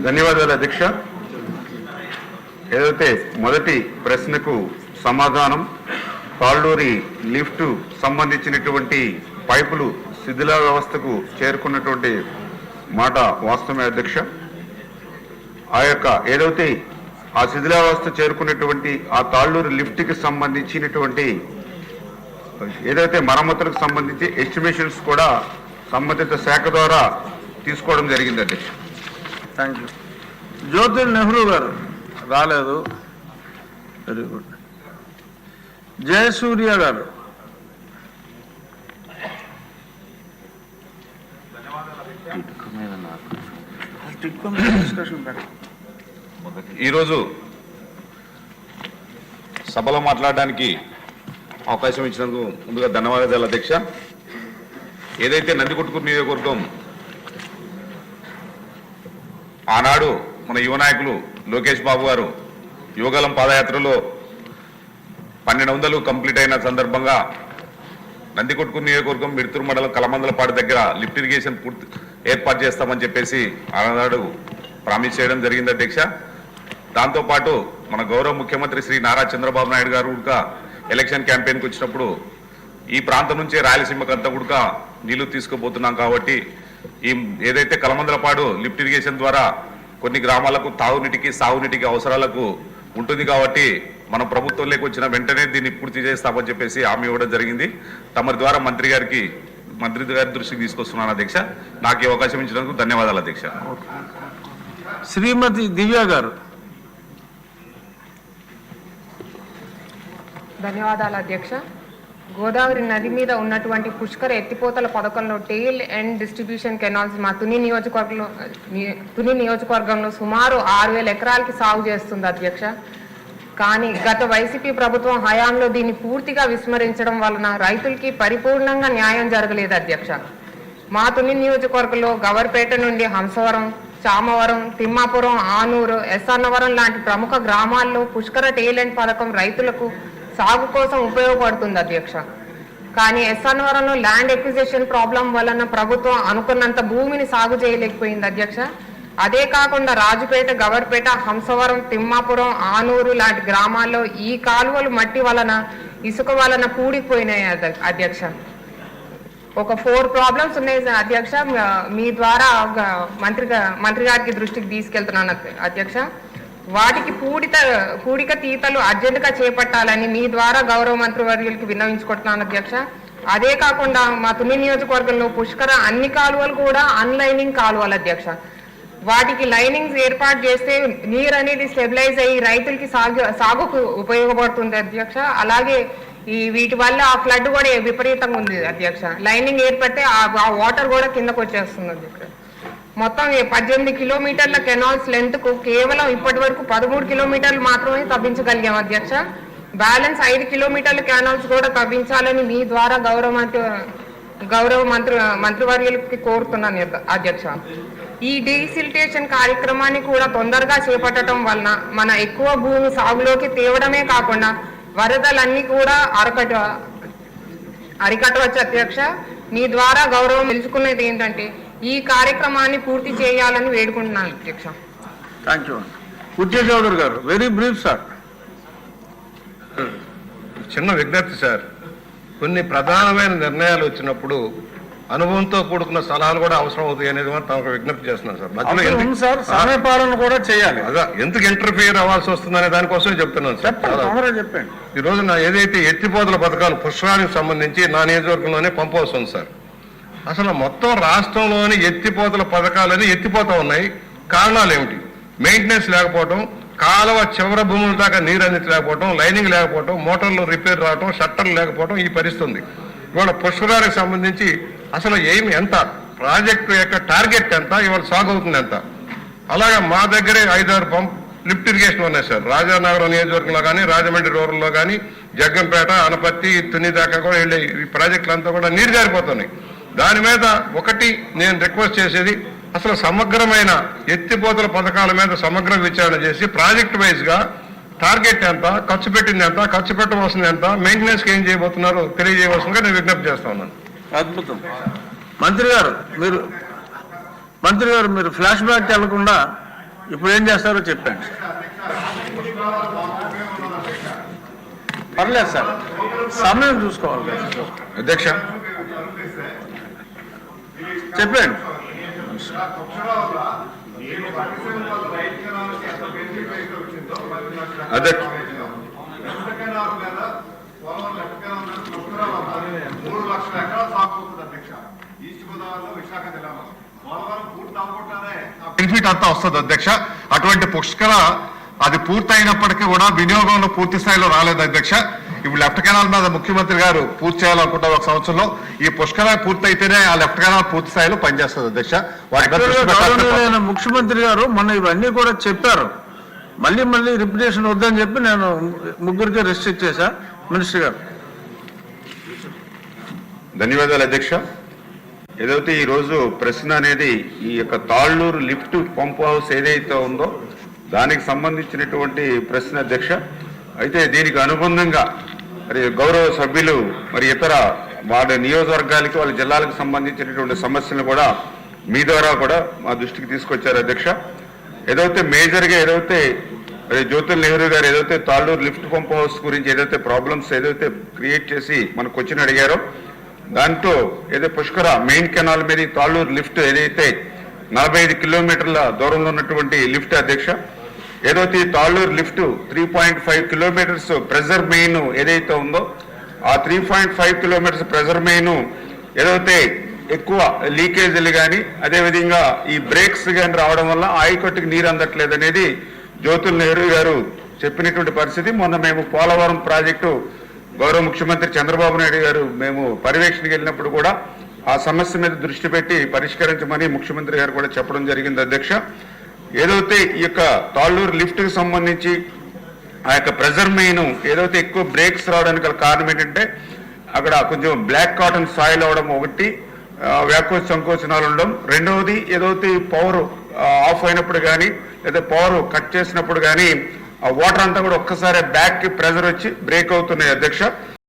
ధన్యవాదాలు అధ్యక్ష. ఏదైతే మొదటి ప్రశ్నకు సమాధానం తాళ్ళూరి లిఫ్ట్ సంబంధించినటువంటి పైపులు శిథిల వ్యవస్థకు చేరుకున్నటువంటి మాట వాస్తవమే అధ్యక్ష. ఆ యొక్క ఏదైతే ఆ శిథిల వ్యవస్థ చేరుకున్నటువంటి ఆ తాళ్ళూరు లిఫ్ట్కి సంబంధించినటువంటి ఏదైతే మరమ్మతులకు సంబంధించి ఎస్టిమేషన్స్ కూడా సంబంధిత శాఖ ద్వారా తీసుకోవడం జరిగింది అధ్యక్ష. Thank you. జ్యోతి నెహ్రూ గారు రాలేదు. Very good. జయసూర్య గారు. ఈరోజు సభలో మాట్లాడడానికి అవకాశం ఇచ్చినందుకు ముందుగా ధన్యవాదాలు అధ్యక్ష. ఏదైతే నందికొట్కూరు నియోజకవర్గం ఆనాడు మన యువ నాయకులు లోకేష్ బాబు గారు యువగలం పాదయాత్రలో 1200 కంప్లీట్ అయిన సందర్భంగా నందికొట్కూరు నియోజకవర్గం మిడుతూరు మండలం కలమందలపాడు దగ్గర లిఫ్ట్ ఇరిగేషన్ పూర్తి ఏర్పాటు చేస్తామని చెప్పేసి ఆనాడు ప్రామిస్ చేయడం జరిగింది అధ్యక్ష. దాంతోపాటు మన గౌరవ ముఖ్యమంత్రి శ్రీ నారా చంద్రబాబు నాయుడు గారు కూడా ఎలక్షన్ క్యాంపెయిన్కి వచ్చినప్పుడు ఈ ప్రాంతం నుంచే రాయలసీమకంతా కూడా నీళ్లు తీసుకుపోతున్నాం కాబట్టి ఈ ఏదైతే కలమందలపాడు లిఫ్ట్ ఇరిగేషన్ ద్వారా కొన్ని గ్రామాలకు తాగునీటికి సాగునీటికి అవసరాలకు ఉంటుంది కాబట్టి మన ప్రభుత్వంలోకి వచ్చిన వెంటనే దీన్ని పూర్తి చేస్తామని చెప్పేసి హామీ ఇవ్వడం జరిగింది. తమరి ద్వారా మంత్రి గారి దృష్టికి తీసుకొస్తున్నాను అధ్యక్ష. నాకు ఈ అవకాశం ఇచ్చినందుకు ధన్యవాదాలు అధ్యక్ష. శ్రీమతి దివ్య గారు. ధన్యవాదాలు అధ్యక్ష. గోదావరి నది మీద ఉన్నటువంటి పుష్కర ఎత్తిపోతల పథకంలో టెయిల్ అండ్ డిస్ట్రిబ్యూషన్ కెనాల్స్ మా తుని నియోజకవర్గంలో సుమారు 6000 ఎకరాలకి సాగు చేస్తుంది అధ్యక్ష. కానీ గత వైసీపీ ప్రభుత్వం హయాంలో దీన్ని పూర్తిగా విస్మరించడం వలన రైతులకి పరిపూర్ణంగా న్యాయం జరగలేదు అధ్యక్ష. మా తుని నియోజకవర్గంలో గవర్పేట నుండి హంసవరం, చామవరం, తిమ్మాపురం, ఆనూరు, ఎస్అన్నవరం లాంటి ప్రముఖ గ్రామాల్లో పుష్కర టెయిల్ అండ్ పథకం రైతులకు సాగు కోసం ఉపయోగపడుతుంది అధ్యక్ష. కానీ ఎస్అన్నవరంలో ల్యాండ్ ఎక్విజిషన్ ప్రాబ్లం వలన ప్రభుత్వం అనుకున్నంత భూమిని సాగు చేయలేకపోయింది అధ్యక్ష. అదే కాకుండా రాజుపేట, గవర్పేట, హంసవరం, తిమ్మాపురం, ఆనూరు లాంటి గ్రామాల్లో ఈ కాలువలు మట్టి వలన ఇసుక వలన కూడిపోయినాయి అధ్యక్ష. ఒక 4 ప్రాబ్లమ్స్ ఉన్నాయి అధ్యక్ష. మీ ద్వారా మంత్రి గారికి దృష్టికి తీసుకెళ్తున్నాను అధ్యక్ష. వాటికి పూడిక తీతలు అర్జెంటుగా చేపట్టాలని మీ ద్వారా గౌరవ మంత్రివర్యులకి విన్నవించుకుంటున్నాను అధ్యక్ష. అదే కాకుండా మా తుని నియోజకవర్గంలో పుష్కర అన్ని కాలువలు కూడా అన్లైనింగ్ కాలువలు అధ్యక్ష. వాటికి లైనింగ్స్ ఏర్పాటు చేస్తే నీరు అనేది స్టెబిలైజ్ అయ్యి రైతులకి సాగుకు ఉపయోగపడుతుంది అధ్యక్ష. అలాగే వీటి వల్ల ఆ ఫ్లడ్ కూడా విపరీతంగా ఉంది అధ్యక్ష. లైనింగ్ ఏర్పడితే ఆ వాటర్ కూడా కిందకు వచ్చేస్తుంది అధ్యక్ష. మొత్తం 18 కిలోమీటర్ల కెనాల్స్ లెంత్ కు కేవలం ఇప్పటి వరకు 13 కిలోమీటర్లు మాత్రమే తవ్వించగలిగాం అధ్యక్ష. బ్యాలెన్స్ 5 కిలోమీటర్ల కెనాల్స్ కూడా తవ్వించాలని మీ ద్వారా గౌరవ మంత్రివర్యులకి కోరుతున్నాను అధ్యక్ష. ఈ డీసిల్టేషన్ కార్యక్రమాన్ని కూడా తొందరగా చేపట్టడం వలన మన ఎక్కువ భూమి సాగులోకి తేవడమే కాకుండా వరదలన్నీ కూడా అరికట్టవచ్చు అధ్యక్ష. మీ ద్వారా గౌరవం తెలుసుకునేది ఏంటంటే ఈ కార్యక్రమాన్ని పూర్తి చేయాలని వేడుకుంటున్నాను అధ్యక్ష. Thank you. ఉద్యోగ చౌదరి గారు. Very brief sir. చిన్న విజ్ఞప్తి సార్. కొన్ని ప్రధానమైన నిర్ణయాలు వచ్చినప్పుడు అనుభవంతో కూడుకున్న సలహాలు కూడా అవసరం అవుతాయి అనేది తమకు విజ్ఞప్తి చేస్తున్నాను సార్. మధ్యలో సార్ సమయపాలన కూడా చేయాలి. అదా ఎందుకు ఇంటర్ఫియర్ అవ్వాల్సి వస్తుందనే దానికోసమే చెప్తున్నాను సార్. చెప్పండి. ఈ రోజున ఏదైతే ఎత్తిపోతల పథకాలు పుష్కరానికి సంబంధించి నా నియోజకవర్గంలోనే పంపవస్తుంది సార్. అసలు మొత్తం రాష్ట్రంలోని ఎత్తిపోతల పథకాలని ఎత్తిపోతా ఉన్నాయి. కారణాలు ఏమిటి? మెయింటెనెన్స్ లేకపోవడం, కాలువ చివరి భూముల దాకా నీరు అందించలేకపోవడం, లైనింగ్ లేకపోవడం, మోటార్లు రిపేర్ రావడం, షట్టర్లు లేకపోవడం ఈ పరిస్థితి. ఇవాళ పుష్కరానికి సంబంధించి అసలు ఎంత ప్రాజెక్టు యొక్క టార్గెట్ ఎంత, ఇవాళ సాగు అవుతుంది ఎంత? అలాగే మా దగ్గరే 5-6 పంప్ లిఫ్ట్ ఇరిగేషన్ ఉన్నాయి సార్. రాజానగరం నియోజకవర్గంలో కానీ, రాజమండ్రి రూరల్లో కానీ, జగ్గంపేట, అనపత్తి, తుని దాకా కూడా వెళ్ళే ఈ ప్రాజెక్టులంతా కూడా నీరు జారిపోతున్నాయి. దాని మీద ఒకటి నేను రిక్వెస్ట్ చేసేది, అసలు సమగ్రమైన ఎత్తిపోతల పథకాల మీద సమగ్ర విచారణ చేసి ప్రాజెక్ట్ వైజ్గా టార్గెట్ ఎంత, ఖర్చు పెట్టింది ఎంత, ఖర్చు పెట్టవలసింది ఎంత, మెయింటెనెన్స్కి ఏం చేయబోతున్నారో తెలియజేయవలసిందిగా నేను విజ్ఞప్తి చేస్తా ఉన్నాను. అద్భుతం. మంత్రి గారు మీరు ఫ్లాష్ బ్యాక్ వెళ్లకుండా ఇప్పుడు ఏం చేస్తారో చెప్పండి. పర్లేదు సార్, సమయం చూసుకోవాలి కదా. అధ్యక్ష, చెప్పండి. అధ్యక్ష, బెనిఫిట్ అంతా వస్తుంది అధ్యక్ష. అటువంటి పుష్కర అది పూర్తయినప్పటికీ కూడా వినియోగంలో పూర్తి స్థాయిలో రాలేదు అధ్యక్ష. ఇప్పుడు లెఫ్ట్ కెనాల్ మీద ముఖ్యమంత్రి గారు పూర్తి చేయాలనుకుంటారు ఒక సంవత్సరంలో. ఈ పుష్కర పూర్తయితేనే ఆ లెఫ్ట్ కెనాల్ పూర్తి స్థాయిలో పనిచేస్తుంది అధ్యక్ష. గౌరవనీయులైన ముఖ్యమంత్రి గారు మొన్న ఇవన్నీ కూడా చెప్పారు. మళ్ళీ రిపిటేషన్ వద్దని చెప్పి నేను ముగ్గురికి రెస్ట్రిక్ట్ చేశా. మినిస్టర్ గారు. ధన్యవాదాలు అధ్యక్ష. ఏదైతే ఈ రోజు ప్రశ్న అనేది ఈ యొక్క తాళ్ళూరు లిఫ్ట్ పంప్ హౌస్ ఏదైతే ఉందో దానికి సంబంధించినటువంటి ప్రశ్న అధ్యక్ష. అయితే దీనికి అనుబంధంగా మరి గౌరవ సభ్యులు మరి ఇతర వాళ్ళ నియోజకవర్గాలకి వాళ్ళ జిల్లాలకు సంబంధించినటువంటి సమస్యలను కూడా మీ ద్వారా కూడా మా దృష్టికి తీసుకొచ్చారు అధ్యక్ష. ఏదైతే మేజర్గా ఏదైతే మరి జ్యోతుల్ నెహ్రూ గారు ఏదైతే తాళ్ళూరు లిఫ్ట్ పంప్ హౌస్ గురించి ఏదైతే ప్రాబ్లమ్స్ ఏదైతే క్రియేట్ చేసి మనకు క్వశ్చన్ అడిగారో దాంట్లో ఏదో పుష్కర మెయిన్ కెనాల్ మీద తాళ్ళూరు లిఫ్ట్ ఏదైతే 45 కిలోమీటర్ల దూరంలో ఉన్నటువంటి లిఫ్ట్ అధ్యక్ష. ఏదైతే Talluru lift 3.5 kilometres pressure main ఏదైతే ఉందో ఆ 3.5 కిలోమీటర్స్ ప్రెజర్ మెయిన్ ఏదైతే ఎక్కువ లీకేజీలు కానీ అదేవిధంగా ఈ బ్రేక్స్ కానీ రావడం వల్ల ఆయకట్టుకు నీరు అందట్లేదు అనేది జ్యోతుల్ నెహ్రూ గారు చెప్పినటువంటి పరిస్థితి. మొన్న మేము పోలవరం ప్రాజెక్టు గౌరవ ముఖ్యమంత్రి చంద్రబాబు నాయుడు గారు మేము పర్యవేక్షణకి వెళ్ళినప్పుడు కూడా ఆ సమస్య మీద దృష్టి పెట్టి పరిష్కరించమని ముఖ్యమంత్రి గారు కూడా చెప్పడం జరిగింది అధ్యక్ష. ఏదైతే ఈ యొక్క తాళ్ళూరు లిఫ్ట్కి సంబంధించి ఆ యొక్క ప్రెజర్ మెయిన్ ఏదైతే ఎక్కువ బ్రేక్స్ రావడానికి గల కారణం ఏంటంటే అక్కడ కొంచెం బ్లాక్ కాటన్ సాయిల్ అవడం ఒకటి, వ్యాకోచ సంకోచనాలు ఉండడం, రెండవది ఏదైతే పవర్ ఆఫ్ అయినప్పుడు కానీ లేదా పవర్ కట్ చేసినప్పుడు కానీ ఆ వాటర్ అంతా కూడా ఒక్కసారి బ్యాక్ కి ప్రెజర్ వచ్చి బ్రేక్ అవుతున్నాయి అధ్యక్ష.